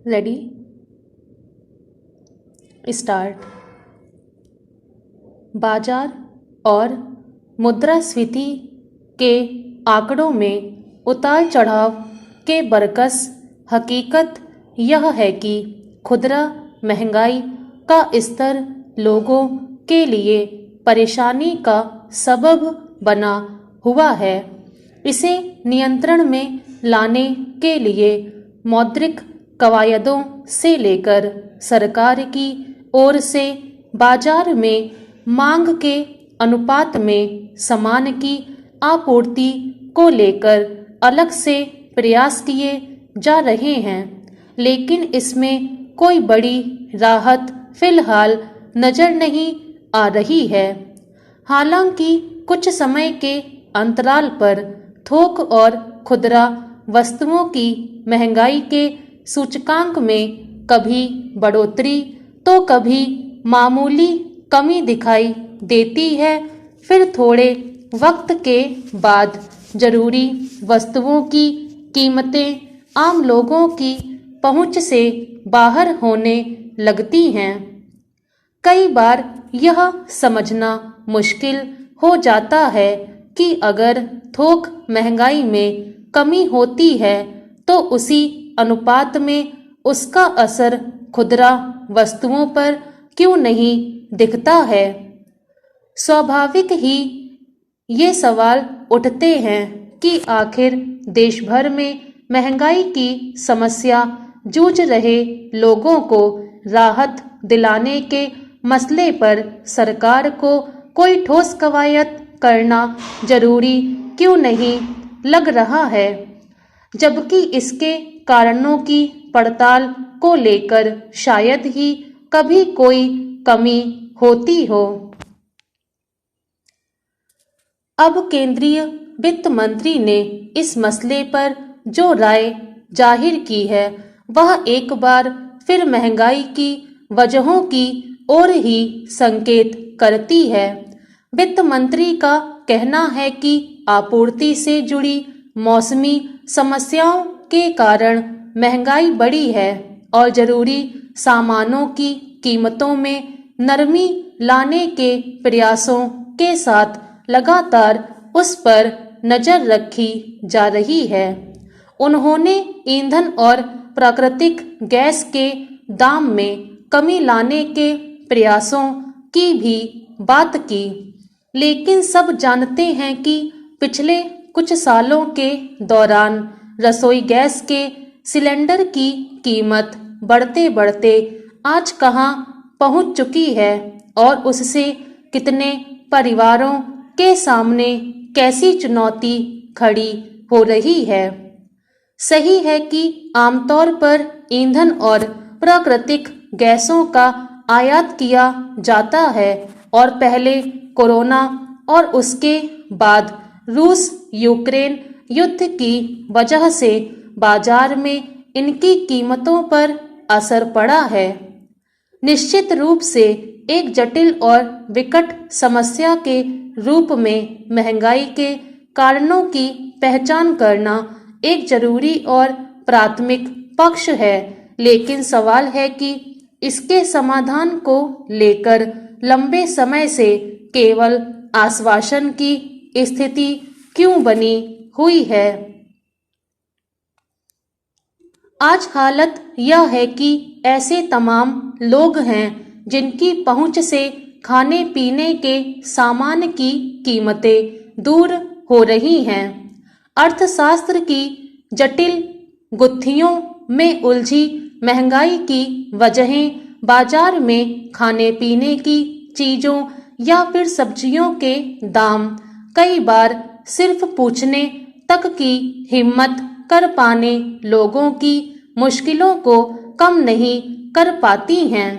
Ready start. बाजार और मुद्रास्फीति के आंकड़ों में उतार चढ़ाव के बरकस हकीकत यह है कि खुदरा महंगाई का स्तर लोगों के लिए परेशानी का सबब बना हुआ है। इसे नियंत्रण में लाने के लिए मौद्रिक कवायदों से लेकर सरकार की ओर से बाजार में मांग के अनुपात में सामान की आपूर्ति को लेकर अलग से प्रयास किए जा रहे हैं, लेकिन इसमें कोई बड़ी राहत फिलहाल नजर नहीं आ रही है। हालांकि कुछ समय के अंतराल पर थोक और खुदरा वस्तुओं की महंगाई के सूचकांक में कभी बढ़ोतरी तो कभी मामूली कमी दिखाई देती है। फिर थोड़े वक्त के बाद जरूरी वस्तुओं की कीमतें आम लोगों की पहुंच से बाहर होने लगती हैं। कई बार यह समझना मुश्किल हो जाता है कि अगर थोक महंगाई में कमी होती है तो उसी अनुपात में उसका असर खुदरा वस्तुओं पर क्यों नहीं दिखता है। स्वाभाविक ही ये सवाल उठते हैं कि आखिर देश भर में महंगाई की समस्या जूझ रहे लोगों को राहत दिलाने के मसले पर सरकार को कोई ठोस कवायद करना जरूरी क्यों नहीं लग रहा है, जबकि इसके कारणों की पड़ताल को लेकर शायद ही कभी कोई कमी होती हो। अब केंद्रीय वित्त मंत्री ने इस मसले पर जो राय जाहिर की है वह एक बार फिर महंगाई की वजहों की ओर ही संकेत करती है। वित्त मंत्री का कहना है कि आपूर्ति से जुड़ी मौसमी समस्याओं के कारण महंगाई बढ़ी है और जरूरी सामानों की कीमतों में नरमी लाने के प्रयासों के साथ लगातार उस पर नजर रखी जा रही है। उन्होंने ईंधन और प्राकृतिक गैस के दाम में कमी लाने के प्रयासों की भी बात की, लेकिन सब जानते हैं कि पिछले कुछ सालों के दौरान रसोई गैस के सिलेंडर की कीमत बढ़ते बढ़ते आज कहां पहुंच चुकी है और उससे कितने परिवारों के सामने कैसी चुनौती खड़ी हो रही है। सही है कि आमतौर पर ईंधन और प्राकृतिक गैसों का आयात किया जाता है और पहले कोरोना और उसके बाद रूस यूक्रेन युद्ध की वजह से बाजार में इनकी कीमतों पर असर पड़ा है। निश्चित रूप से एक जटिल और विकट समस्या के रूप में महंगाई के कारणों की पहचान करना एक जरूरी और प्राथमिक पक्ष है, लेकिन सवाल है कि इसके समाधान को लेकर लंबे समय से केवल आश्वासन की स्थिति क्यों बनी हुई है। आज हालत यह है कि ऐसे तमाम लोग हैं जिनकी पहुंच से खाने पीने के सामान की कीमतें दूर हो रही हैं। अर्थशास्त्र की जटिल गुत्थियों में उलझी महंगाई की वजहें बाजार में खाने पीने की चीजों या फिर सब्जियों के दाम कई बार सिर्फ पूछने तक की हिम्मत कर पाने लोगों की मुश्किलों को कम नहीं कर पाती हैं।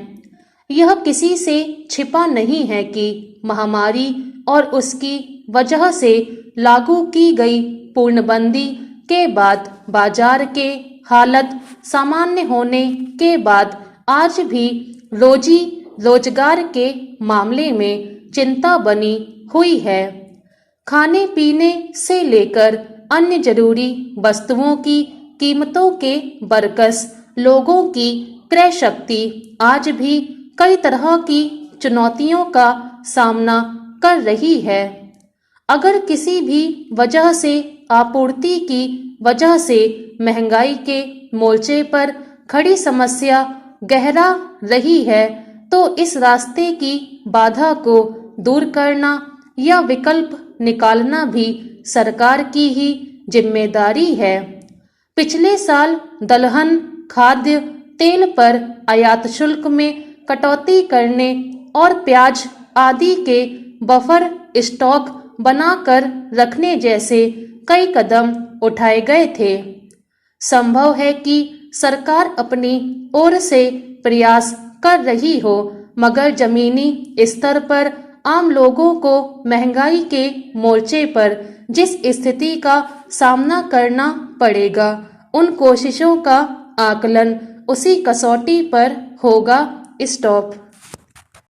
यह किसी से छिपा नहीं है कि महामारी और उसकी वजह से लागू की गई पूर्णबंदी के बाद बाजार के हालत सामान्य होने के बाद आज भी रोजी रोजगार के मामले में चिंता बनी हुई है। खाने पीने से लेकर अन्य जरूरी वस्तुओं की कीमतों के बरकस लोगों की क्रय शक्ति आज भी कई तरह की चुनौतियों का सामना कर रही है। अगर किसी भी वजह से आपूर्ति की वजह से महंगाई के मोर्चे पर खड़ी समस्या गहरा रही है, तो इस रास्ते की बाधा को दूर करना या विकल्प निकालना भी सरकार की ही जिम्मेदारी है। पिछले साल दलहन, खाद्य तेल पर आयात शुल्क में कटौती करने और प्याज आदि के बफर स्टॉक बनाकर रखने जैसे कई कदम उठाए गए थे। संभव है कि सरकार अपनी ओर से प्रयास कर रही हो, मगर जमीनी स्तर पर आम लोगों को महंगाई के मोर्चे पर जिस स्थिति का सामना करना पड़ेगा, उन कोशिशों का आकलन उसी कसौटी पर होगा। स्टॉप।